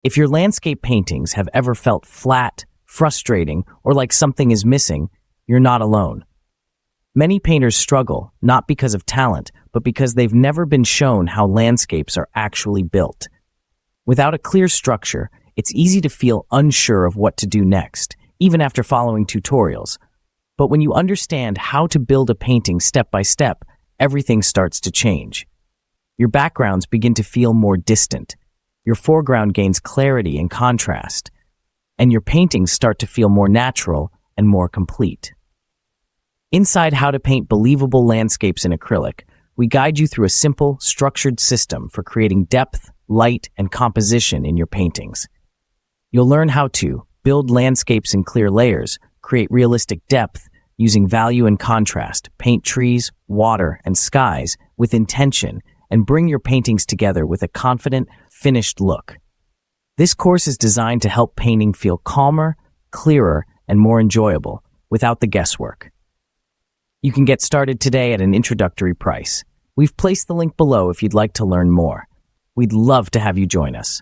If your landscape paintings have ever felt flat, frustrating, or like something is missing, you're not alone. Many painters struggle, not because of talent, but because they've never been shown how landscapes are actually built. Without a clear structure, it's easy to feel unsure of what to do next, even after following tutorials. But when you understand how to build a painting step by step, everything starts to change. Your backgrounds begin to feel more distant. Your foreground gains clarity and contrast, and your paintings start to feel more natural and more complete. Inside How to Paint Believable Landscapes in Acrylic, we guide you through a simple, structured system for creating depth, light, and composition in your paintings. You'll learn how to build landscapes in clear layers, create realistic depth using value and contrast, paint trees, water, and skies with intention, and bring your paintings together with a confident, finished look. This course is designed to help painting feel calmer, clearer, and more enjoyable without the guesswork. You can get started today at an introductory price. We've placed the link below if you'd like to learn more. We'd love to have you join us.